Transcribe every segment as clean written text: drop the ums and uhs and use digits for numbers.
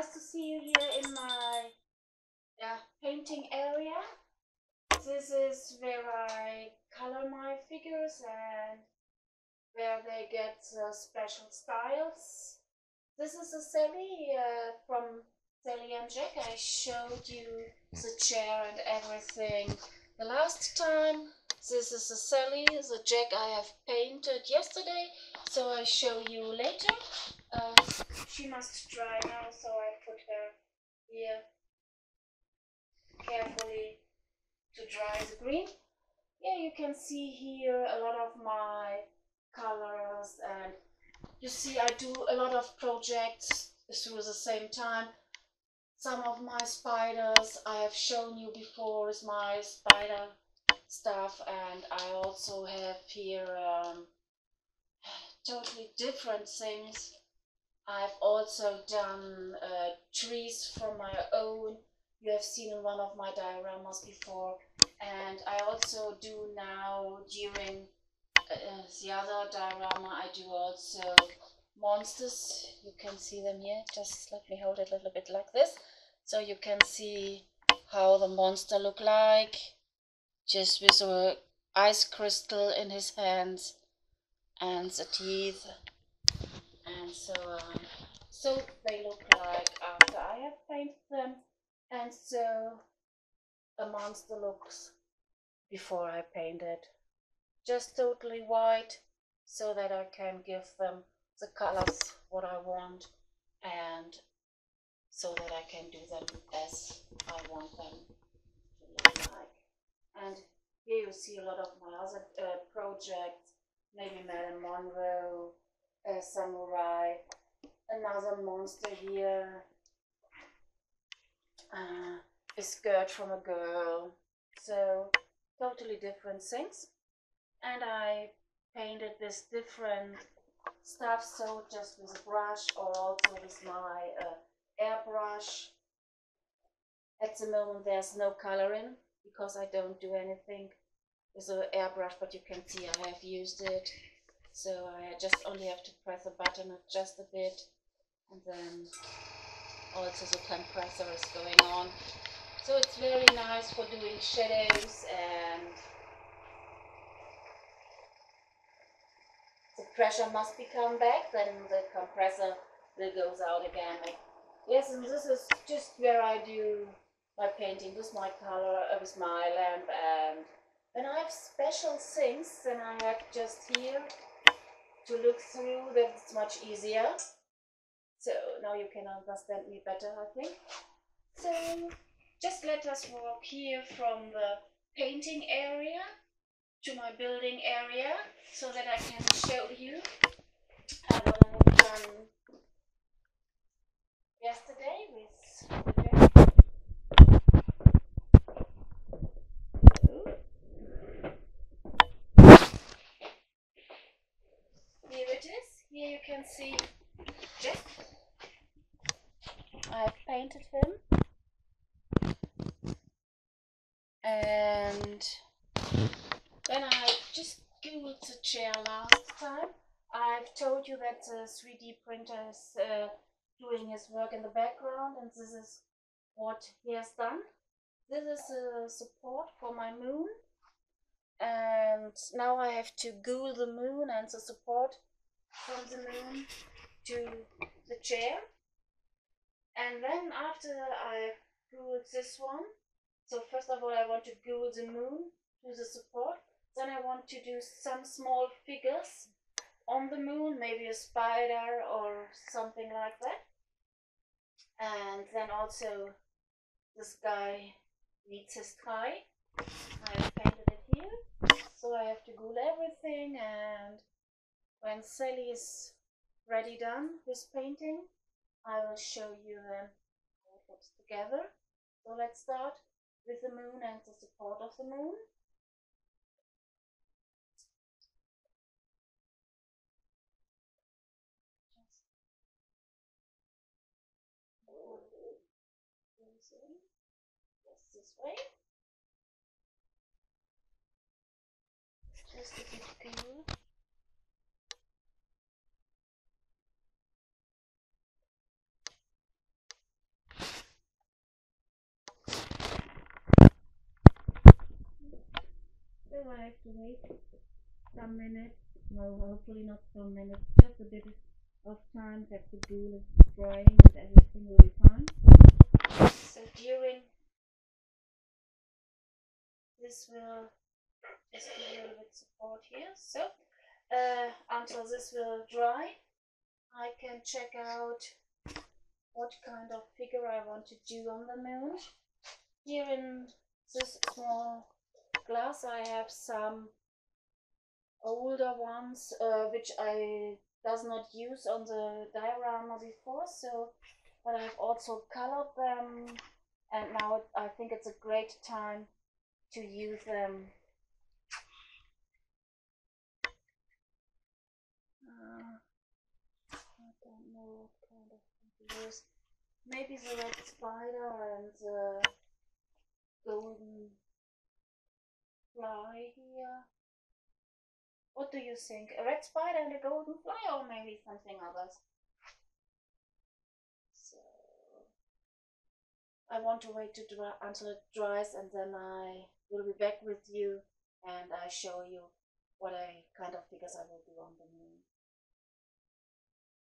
nice to see you here in my painting area. This is where I color my figures and where they get special styles. This is a Sally from Sally and Jack. I showed you the chair and everything the last time. This is a Sally, the Jack I have painted yesterday, so I show you later. She must dry now, so I put her here carefully to dry the green. Yeah, you can see here a lot of my colors, and you see I do a lot of projects through the same time. Some of my spiders I have shown you before is my spider stuff, and I also have here totally different things. I've also done trees from my own. You have seen in one of my dioramas before, and I also do now during the other diorama I do also monsters. You can see them here. Just let me hold it a little bit like this, so you can see how the monster look like, just with a ice crystal in his hands and the teeth and so on. So they look like after I have painted them, and so a monster looks before I paint it. Just totally white, so that I can give them the colors what I want, and so that I can do them as I want them to look like. And here you see a lot of my other projects, maybe Marilyn Monroe, a samurai, another monster here, a skirt from a girl, so totally different things. And I painted this different stuff, so just with a brush or also with my airbrush. At the moment there's no color in, because I don't do anything with the airbrush, but you can see I have used it. So I just only have to press a button just a bit, and then also the compressor is going on. So it's very nice for doing shadows, and the pressure must become back, then the compressor will goes out again. Yes, and this is just where I do my painting with my color, with my lamp, and when I have special things, then I have just here to look through, that's much easier. So now you can understand me better, I think. So just let us walk here from the painting area to my building area, so that I can show you what I have done yesterday with Here it is. Here you can see Jack. I have painted him, and then I just googled the chair last time. I've told you that the 3D printer is doing his work in the background, and this is what he has done. This is a support for my moon, and now I have to glue the moon and the support from the moon to the chair. And then after I've glued this one, so first of all I want to glue the moon to the support, then I want to do some small figures on the moon, maybe a spider or something like that. And then also this guy needs his tie. I have painted it here, so I have to glue everything, and when Sally is ready done with painting, I will show you then how it looks together. So let's start with the moon and the support of the moon. Yes, this way. Just a bit glue. wait some minutes. No, hopefully not some minutes, just a bit of time that the glue is drying and everything will be fine. So during this will just give a little bit support here. So until this will dry, I can check out what kind of figure I want to do on the moon. Here in this small glass I have some older ones which I does not use on the diorama before, so but I've also colored them, and now I think it's a great time to use them. I don't know what kind of thing to use. Maybe the red spider and the golden fly here. What do you think? A red spider and a golden fly, or maybe something else? So I want to wait to dry until it dries, and then I will be back with you and I show you what kind of figures I will do on the moon.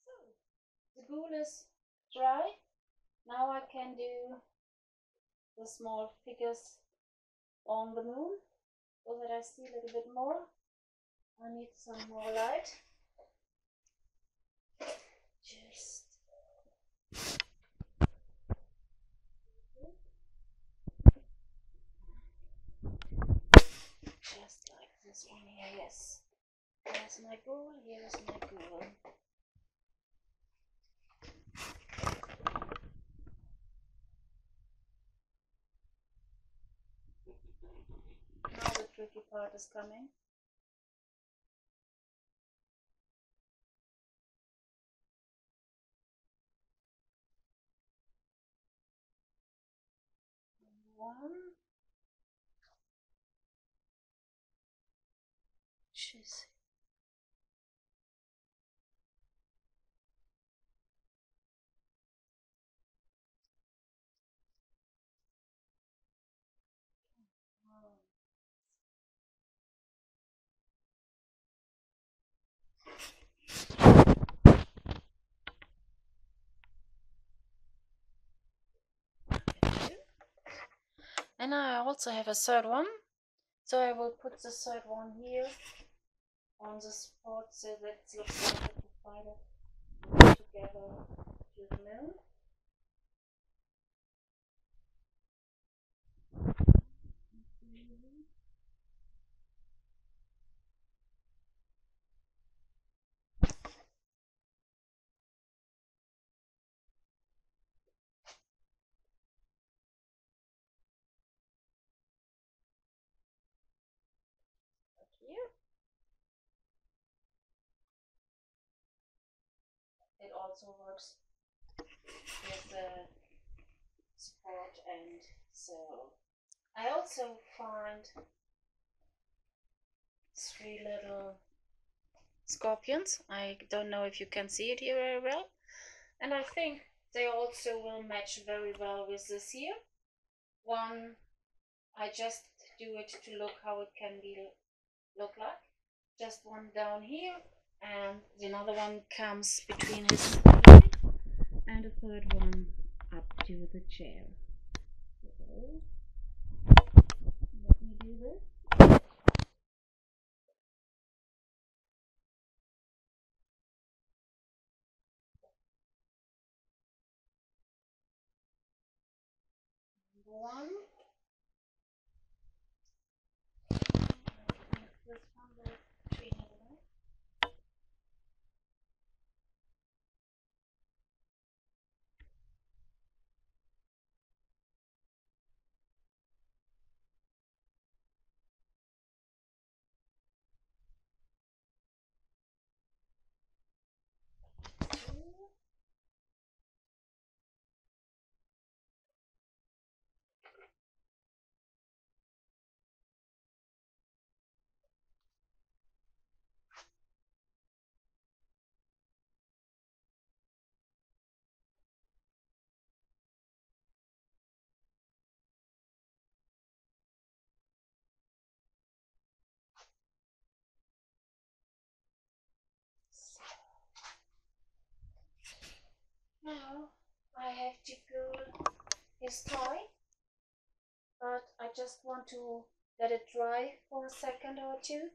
So the glue is dry. Now I can do the small figures on the moon so that I see a little bit more. I need some more light. Just like this one here, yes. Here's my goal, here's my goal. Now the tricky part is coming. One. Jeez. And I also have a third one, so I will put the third one here on the spot so that it looks like the spider together to the moon. Here. It also works with the support, and so I also find 3 little scorpions. I don't know if you can see it here very well, and I think they also will match very well with this here. One, I just do it to look how it can look like. Just one down here, and another one comes between his legs, and a third one up to the chair. So, let me do this. One. This one will between his legs. Now I have to glue his tie, but I just want to let it dry for a second or two.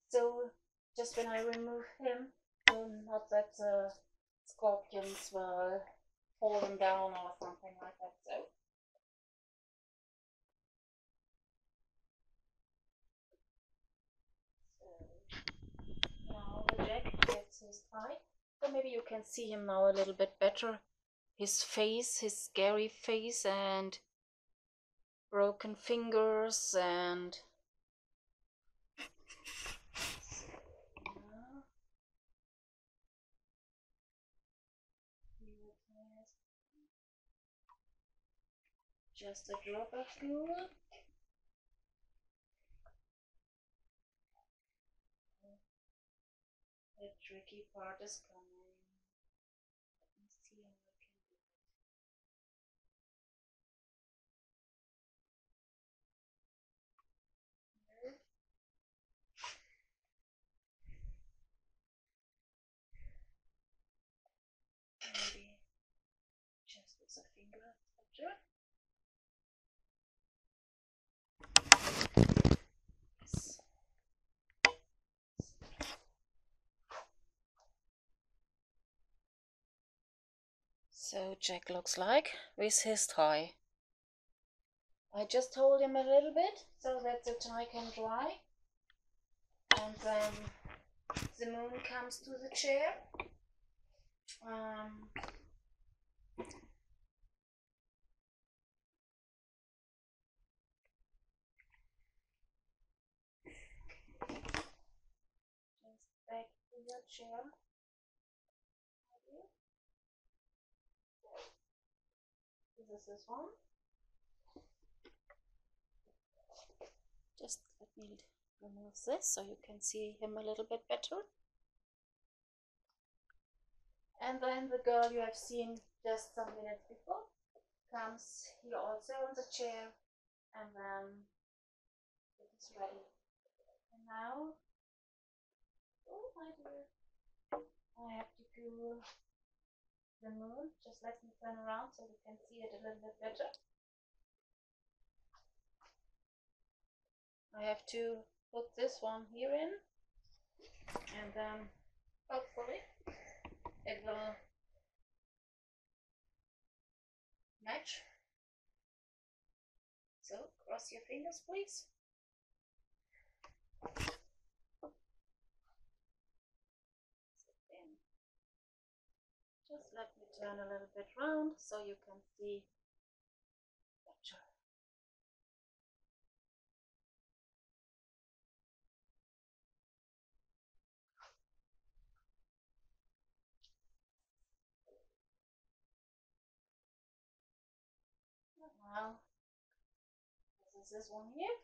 So just when I remove him, so not that the scorpions will fall him down or something like that. So now the Jack gets his tie. So maybe you can see him now a little bit better. His face, his scary face, and broken fingers, and just a drop of glue. The tricky part is coming. Let me see how I can do it. Maybe just with a finger better. Yes. So Jack looks like with his tie. I just hold him a little bit so that the tie can dry, and then the moon comes to the chair. Just back to your chair. This is this one. Just let me remove this so you can see him a little bit better. And then the girl you have seen just some minutes before comes here also on the chair, and then it is ready. And now, oh my dear, I have to glue the moon. Just let me turn around so you can see it a little bit better. I have to put this one here in, and then hopefully it will match. So cross your fingers, please. Just let me turn a little bit round so you can see better. Now, this is this one here.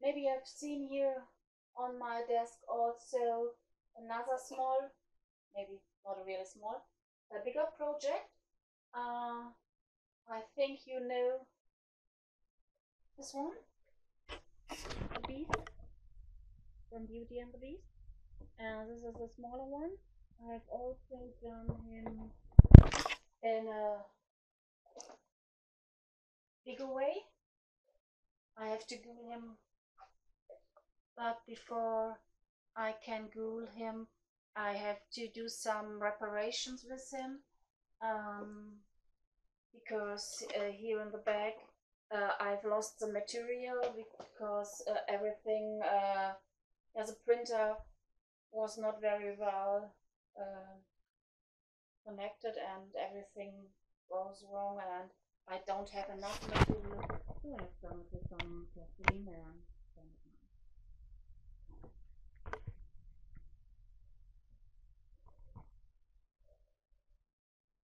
Maybe I've seen here on my desk also another small, maybe not a really small, a bigger project. I think you know this one, the Beast, from Beauty and the Beast. And this is a smaller one. I have also done him in a bigger way. I have to glue him, but before I can glue him, I have to do some reparations with him, because here in the bag I've lost the material because everything as a printer was not very well connected, and everything goes wrong, and I don't have enough material to have some plasticine,